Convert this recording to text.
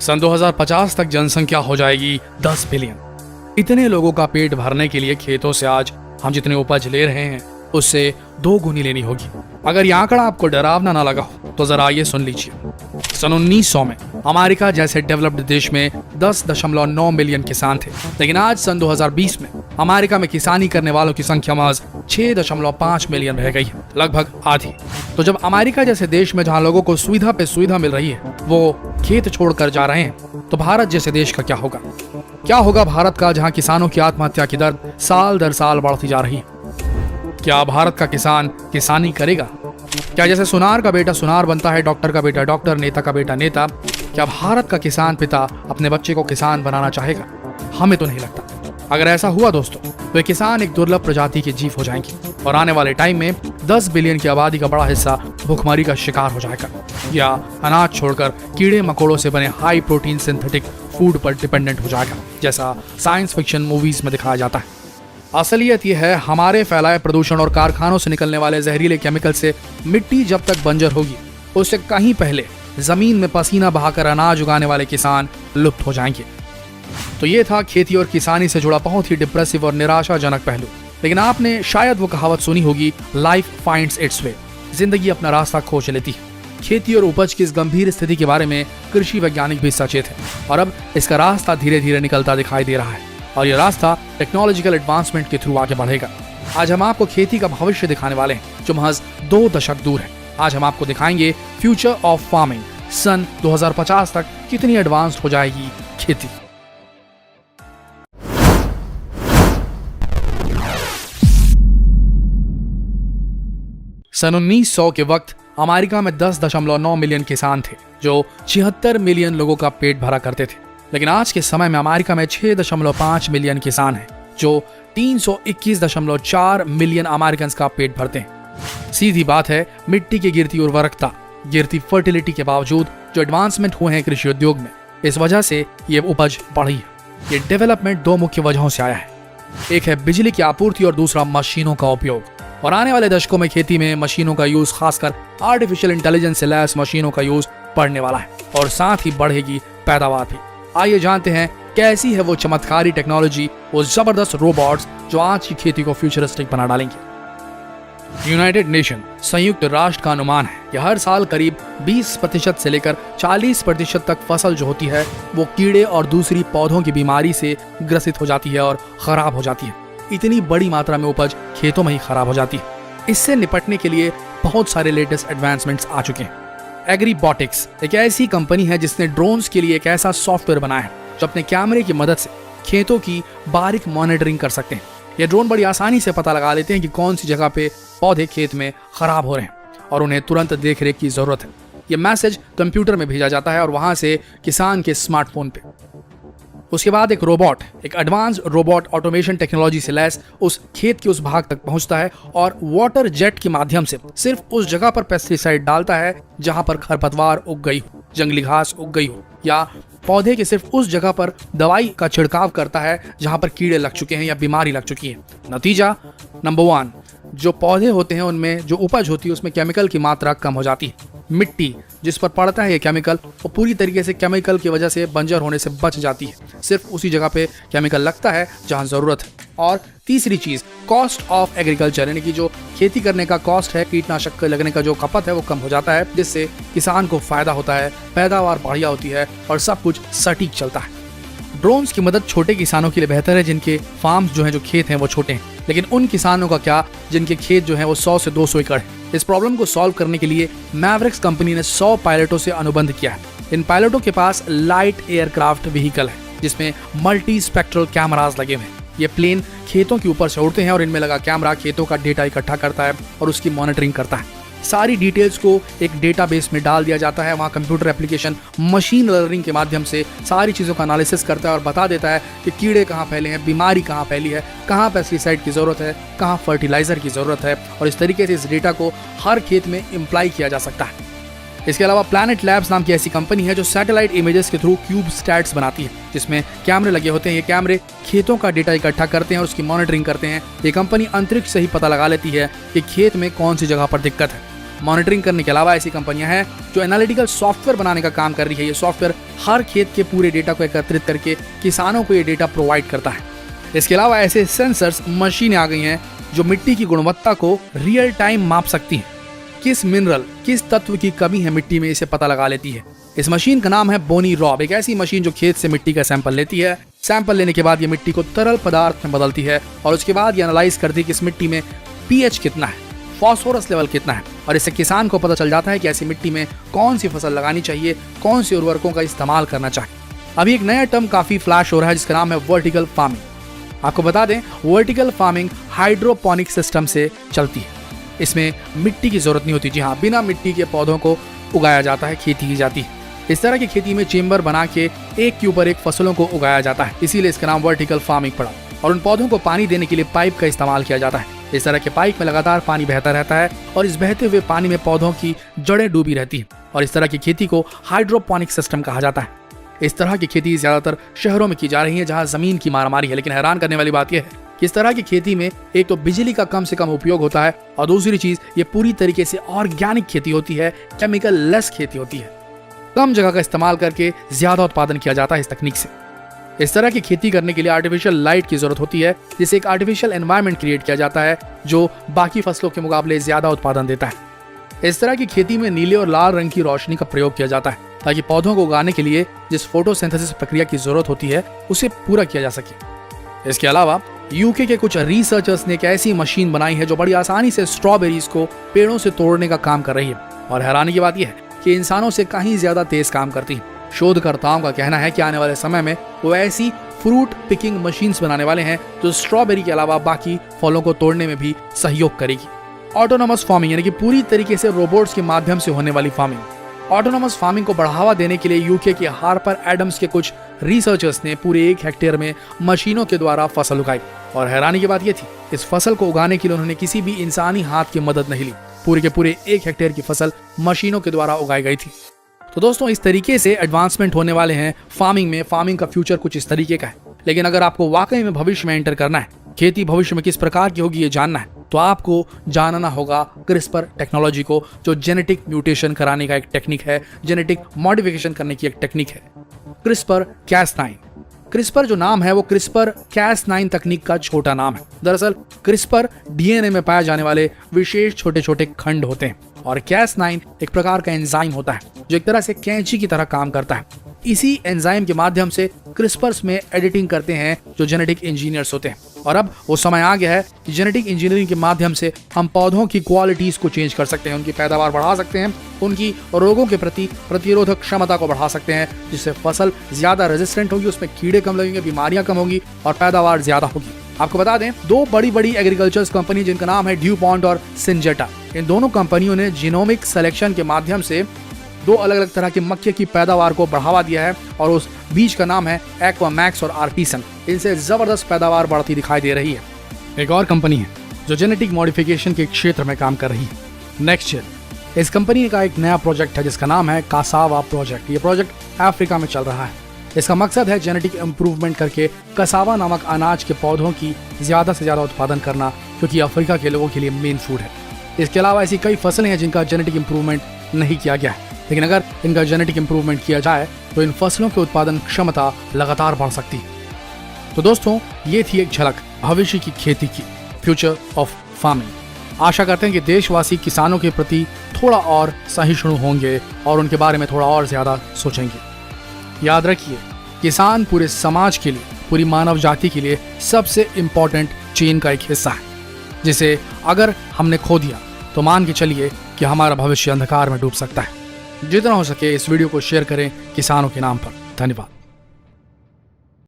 सन 2050 तक जनसंख्या हो जाएगी 10 बिलियन। इतने लोगों का पेट भरने के लिए खेतों से आज हम जितनी उपज ले रहे हैं उससे 2 गुनी लेनी होगी। अगर ये आंकड़ा आपको डरावना ना लगा हो तो जरा ये सुन लीजिए। सन 1900 में अमेरिका जैसे डेवलप्ड देश में 10.9 मिलियन किसान थे, लेकिन आज सन 2020 में अमेरिका में किसानी करने वालों की संख्या महज 6.5 मिलियन रह गई है, लगभग आधी। तो जब अमेरिका जैसे देश में जहां लोगों को सुविधा पे सुविधा मिल रही है वो खेत छोड़कर जा रहे हैं, तो भारत जैसे देश का क्या होगा? क्या होगा भारत का, जहां किसानों की आत्महत्या की दर साल दर साल बढ़ती जा रही है? क्या भारत का किसान किसानी करेगा? क्या जैसे सुनार का बेटा सुनार बनता है, डॉक्टर का बेटा डॉक्टर, नेता का बेटा नेता, क्या भारत का किसान पिता अपने बच्चे को किसान बनाना चाहेगा? हमें तो नहीं लगता। अगर ऐसा हुआ दोस्तों तो किसान एक दुर्लभ प्रजाति के जीव हो जाएंगे और आने वाले टाइम में 10 बिलियन की आबादी का बड़ा हिस्सा भूखमरी का शिकार हो जाएगा या अनाज छोड़कर कीड़े मकोड़ों से बने हाई प्रोटीन सिंथेटिक फूड पर डिपेंडेंट हो जाएगा, जैसा साइंस फिक्शन मूवीज में दिखाया जाता है। असलियत यह है, हमारे फैलाए प्रदूषण और कारखानों से निकलने वाले जहरीले केमिकल से मिट्टी जब तक बंजर होगी उससे कहीं पहले जमीन में पसीना बहाकर अनाज उगाने वाले किसान लुप्त हो जाएंगे। तो ये था खेती और किसानी से जुड़ा बहुत ही डिप्रेसिव और निराशाजनक पहलू। लेकिन आपने शायद वो कहावत सुनी होगी, लाइफ फाइंड्स इट्स वे, जिंदगी अपना रास्ता खोज लेती है। खेती और उपज की इस गंभीर स्थिति के बारे में कृषि वैज्ञानिक भी सचेत है और अब इसका रास्ता धीरे धीरे निकलता दिखाई दे रहा है और ये रास्ता टेक्नोलॉजिकल एडवांसमेंट के थ्रू आगे बढ़ेगा। आज हम आपको खेती का भविष्य दिखाने वाले हैं जो महज 2 दशक दूर है। आज हम आपको दिखाएंगे फ्यूचर ऑफ फार्मिंग। सन 2050 तक कितनी एडवांस्ड हो जाएगी खेती। सन 1900 के वक्त अमेरिका में 10.9 मिलियन किसान थे जो 76 मिलियन लोगों का पेट भरा करते थे। लेकिन आज के समय में अमेरिका में 6.5 मिलियन किसान हैं जो 321.4 मिलियन अमेरिकन का पेट भरते हैं। सीधी बात है, मिट्टी की गिरती उर्वरकता, गिरती फर्टिलिटी के बावजूद जो एडवांसमेंट हुए हैं कृषि उद्योग में, इस वजह से ये उपज बढ़ी है। ये डेवलपमेंट 2 मुख्य वजहों से आया है। एक है बिजली की आपूर्ति और दूसरा मशीनों का उपयोग। और आने वाले दशकों में खेती में मशीनों का यूज, खासकर आर्टिफिशियल इंटेलिजेंस से लैस मशीनों का यूज बढ़ने वाला है और साथ ही बढ़ेगी पैदावार भी। आइए जानते हैं कैसी है वो चमत्कारी टेक्नोलॉजी, वो जबरदस्त रोबोट्स जो आज की खेती को फ्यूचरिस्टिक बना डालेंगे। यूनाइटेड नेशन संयुक्त राष्ट्र का अनुमान है कि हर साल करीब 20% से लेकर 40% तक फसल जो होती है वो कीड़े और दूसरी पौधों की बीमारी से ग्रसित हो जाती है और खराब हो जाती है। इतनी बड़ी मात्रा में उपज खेतों में ही खराब हो जाती है। इससे निपटने के लिए बहुत सारे लेटेस्ट एडवांसमेंट्स आ चुके हैं। एग्रीबॉटिक्स एक ऐसी कंपनी है जिसने ड्रोन्स के लिए एक ऐसा सॉफ्टवेयर बनाया है जो अपने कैमरे की मदद से खेतों की बारीक मॉनिटरिंग कर सकते हैं। ये ड्रोन बड़ी आसानी से पता लगा लेते हैं कि कौन सी जगह पे पौधे खेत में खराब हो रहे हैं और उन्हें तुरंत देखरेख की जरूरत है। ये मैसेज कंप्यूटर में भेजा जाता है और वहां से किसान के स्मार्टफोन पे। उसके बाद एक रोबोट, एक एडवांस रोबोट ऑटोमेशन टेक्नोलॉजी से लैस उस खेत के उस भाग तक पहुंचता है और वाटर जेट के माध्यम से सिर्फ उस जगह पर पेस्टिसाइड डालता है जहां पर खरपतवार उग गई हो, जंगली घास उग गई हो, या पौधे के सिर्फ उस जगह पर दवाई का छिड़काव करता है जहां पर कीड़े लग चुके हैं या बीमारी लग चुकी है। नतीजा, नंबर 1, जो पौधे होते हैं उनमें जो उपज होती है उसमें केमिकल की मात्रा कम हो जाती है। मिट्टी जिस पर पड़ता है ये केमिकल वो पूरी तरीके से केमिकल की वजह से बंजर होने से बच जाती है। सिर्फ उसी जगह पे केमिकल लगता है जहां जरूरत है। और तीसरी चीज, कॉस्ट ऑफ एग्रीकल्चर, यानी कि जो खेती करने का कॉस्ट है, कीटनाशक लगने का जो खपत है वो कम हो जाता है, जिससे किसान को फायदा होता है, पैदावार बढ़िया होती है और सब कुछ सटीक चलता है। ड्रोन्स की मदद छोटे किसानों के लिए बेहतर है जिनके फार्म्स जो हैं, जो खेत हैं वो छोटे हैं। लेकिन उन किसानों का क्या जिनके खेत जो हैं वो 100 से 200 एकड़ है। इस प्रॉब्लम को सॉल्व करने के लिए मैवरिक्स कंपनी ने 100 पायलटों से अनुबंध किया है। इन पायलटों के पास लाइट एयरक्राफ्ट व्हीकल है जिसमें मल्टी स्पेक्ट्रल कैमरास लगे हुए हैं। ये प्लेन खेतों के ऊपर से उड़ते हैं और इनमें लगा कैमरा खेतों का डेटा इकट्ठा करता है और उसकी मॉनिटरिंग करता है। सारी डिटेल्स को एक डेटाबेस में डाल दिया जाता है। वहाँ कंप्यूटर एप्लीकेशन मशीन लर्निंग के माध्यम से सारी चीज़ों का एनालिसिस करता है और बता देता है कि कीड़े कहाँ फैले हैं, बीमारी कहाँ फैली है, कहाँ पेस्टिसाइड की ज़रूरत है, कहाँ फर्टिलाइज़र की ज़रूरत है। और इस तरीके से इस डेटा को हर खेत में इम्प्लाई किया जा सकता है। इसके अलावा प्लैनेट लैब्स नाम की ऐसी कंपनी है जो सैटेलाइट इमेजेस के थ्रू क्यूब स्टैट्स बनाती है जिसमें कैमरे लगे होते हैं। ये कैमरे खेतों का डेटा इकट्ठा करते हैं और उसकी मॉनिटरिंग करते हैं। ये कंपनी अंतरिक्ष से ही पता लगा लेती है कि खेत में कौन सी जगह पर दिक्कत है मॉनिटरिंग करने के अलावा ऐसी कंपनियां हैं जो एनालिटिकल सॉफ्टवेयर बनाने का काम कर रही है। ये सॉफ्टवेयर हर खेत के पूरे डेटा को एकत्रित करके किसानों को ये डेटा प्रोवाइड करता है। इसके अलावा ऐसे सेंसर्स मशीनें आ गई हैं जो मिट्टी की गुणवत्ता को रियल टाइम माप सकती हैं। किस मिनरल, किस तत्व की कमी है मिट्टी में, इसे पता लगा लेती है। इस मशीन का नाम है बोनी रॉब, एक ऐसी मशीन जो खेत से मिट्टी का सैंपल लेती है। सैंपल लेने के बाद ये मिट्टी को तरल पदार्थ में बदलती है और उसके बाद ये एनालाइज करती है कि इस मिट्टी में पीएच कितना है, फास्फोरस लेवल कितना है, और इससे किसान को पता चल जाता है कि ऐसी मिट्टी में कौन सी फसल लगानी चाहिए, कौन से उर्वरकों का इस्तेमाल करना चाहिए। अभी एक नया टर्म काफी फ्लैश हो रहा है जिसका नाम है वर्टिकल फार्मिंग। आपको बता दें, वर्टिकल फार्मिंग हाइड्रोपोनिक सिस्टम से चलती है। इसमें मिट्टी की जरूरत नहीं होती। जी हाँ, बिना मिट्टी के पौधों को उगाया जाता है, खेती की जाती है। इस तरह की खेती में चेंबर बना के एक के ऊपर एक फसलों को उगाया जाता है, इसीलिए इसका नाम वर्टिकल फार्मिंग पड़ा। और उन पौधों को पानी देने के लिए पाइप का इस्तेमाल किया जाता है। इस तरह के पाइप में लगातार पानी बहता रहता है और इस बहते हुए पानी में पौधों की जड़ें डूबी रहती हैं और इस तरह की खेती को हाइड्रोपोनिक सिस्टम कहा जाता है। इस तरह की खेती ज्यादातर शहरों में की जा रही है जहां जमीन की मारामारी है। लेकिन हैरान करने वाली बात यह है कि इस तरह की खेती में एक तो बिजली का कम से कम उपयोग होता है और दूसरी चीज ये पूरी तरीके से ऑर्गेनिक खेती होती है, केमिकल लेस खेती होती है। कम जगह का इस्तेमाल करके ज्यादा उत्पादन किया जाता है इस तकनीक से। इस तरह की खेती करने के लिए आर्टिफिशियल लाइट की जरूरत होती है, जिससे एक आर्टिफिशियल एनवायरनमेंट क्रिएट किया जाता है जो बाकी फसलों के मुकाबले ज्यादा उत्पादन देता है। इस तरह की खेती में नीले और लाल रंग की रोशनी का प्रयोग किया जाता है ताकि पौधों को उगाने के लिए जिस फोटोसिंथेसिस प्रक्रिया की जरूरत होती है उसे पूरा किया जा सके। इसके अलावा यूके के कुछ रिसर्चर्स ने एक ऐसी मशीन बनाई है जो बड़ी आसानी से स्ट्रॉबेरीज को पेड़ों से तोड़ने का काम कर रही है और हैरानी की बात यह है कि इंसानों से कहीं ज्यादा तेज काम करती है। शोधकर्ताओं का कहना है कि आने वाले समय में वो ऐसी फ्रूट पिकिंग मशीन्स बनाने वाले हैं जो स्ट्रॉबेरी के अलावा बाकी फलों को तोड़ने में भी सहयोग करेगी। ऑटोनोमस फार्मिंग यानी कि पूरी तरीके से रोबोट्स के माध्यम से होने वाली फार्मिंग। ऑटोनोमस फार्मिंग को बढ़ावा देने के लिए यूके के हार्पर एडम्स के कुछ रिसर्चर्स ने पूरे 1 हेक्टेयर में मशीनों के द्वारा फसल उगाई और हैरानी की बात यह थी, इस फसल को उगाने के लिए उन्होंने किसी भी इंसानी हाथ की मदद नहीं ली। पूरे के पूरे 1 हेक्टेयर की फसल मशीनों के द्वारा उगाई गई थी। तो दोस्तों, इस तरीके से एडवांसमेंट होने वाले हैं फार्मिंग में। फार्मिंग का फ्यूचर कुछ इस तरीके का है। लेकिन अगर आपको वाकई में भविष्य में एंटर करना है, खेती भविष्य में किस प्रकार की होगी ये जानना है, तो आपको जानना होगा क्रिस्पर टेक्नोलॉजी को, जो जेनेटिक म्यूटेशन कराने का एक टेक्निक है, जेनेटिक मॉडिफिकेशन करने की एक टेक्निक है, क्रिस्पर Cas9। क्रिस्पर जो नाम है वो क्रिस्पर Cas9 तकनीक का छोटा नाम है। दरअसल क्रिस्पर डीएनए में पाए जाने वाले विशेष छोटे छोटे खंड होते हैं और Cas9 एक प्रकार का एंजाइम होता है जो एक तरह से कैंची की तरह काम करता है। इसी एंजाइम के माध्यम से क्रिस्पर्स में एडिटिंग करते हैं जो जेनेटिक इंजीनियर्स होते हैं। और अब वो समय आ गया है कि जेनेटिक इंजीनियरिंग के माध्यम से हम पौधों की क्वालिटीज को चेंज कर सकते हैं, उनकी पैदावार बढ़ा सकते हैं, उनकी रोगों के प्रति प्रतिरोधक क्षमता को बढ़ा सकते हैं, जिससे फसल ज्यादा रेजिस्टेंट होगी, उसमें कीड़े कम लगेंगे, बीमारियां कम होगी और पैदावार ज्यादा होगी। आपको बता दें, 2 बड़ी बड़ी एग्रीकल्चर कंपनी जिनका नाम है ड्यूपॉन्ट और सिंजेटा, इन दोनों कंपनियों ने जीनोमिक सिलेक्शन के माध्यम से 2 अलग अलग तरह के मक्के की पैदावार को बढ़ावा दिया है और उस बीज का नाम है एक्वामैक्स और आर्टिसन। इनसे जबरदस्त पैदावार बढ़ती दिखाई दे रही है। एक और कंपनी है जो जेनेटिक मॉडिफिकेशन के क्षेत्र में काम कर रही है, नेक्स्टजेन। इस कंपनी का एक नया प्रोजेक्ट है जिसका नाम है कासावा प्रोजेक्ट। ये प्रोजेक्ट अफ्रीका में चल रहा है। इसका मकसद है जेनेटिक इंप्रूवमेंट करके कसावा नामक अनाज के पौधों की ज्यादा से ज्यादा उत्पादन करना, क्योंकि अफ्रीका के लोगों के लिए मेन फूड है। इसके अलावा ऐसी कई फसलें हैं जिनका जेनेटिक इंप्रूवमेंट नहीं किया गया है, लेकिन अगर इनका जेनेटिक इंप्रूवमेंट किया जाए तो इन फसलों की उत्पादन क्षमता लगातार बढ़ सकती है। तो दोस्तों, ये थी एक झलक भविष्य की खेती की, फ्यूचर ऑफ फार्मिंग। आशा करते हैं कि देशवासी किसानों के प्रति थोड़ा और सहिष्णु होंगे और उनके बारे में थोड़ा और ज्यादा सोचेंगे। याद रखिए, किसान पूरे समाज के लिए, पूरी मानव जाति के लिए सबसे इम्पोर्टेंट चेन का एक हिस्सा है, जिसे अगर हमने खो दिया तो मान के चलिए कि हमारा भविष्य अंधकार में डूब सकता है। जितना हो सके इस वीडियो को शेयर करें किसानों के नाम पर। धन्यवाद।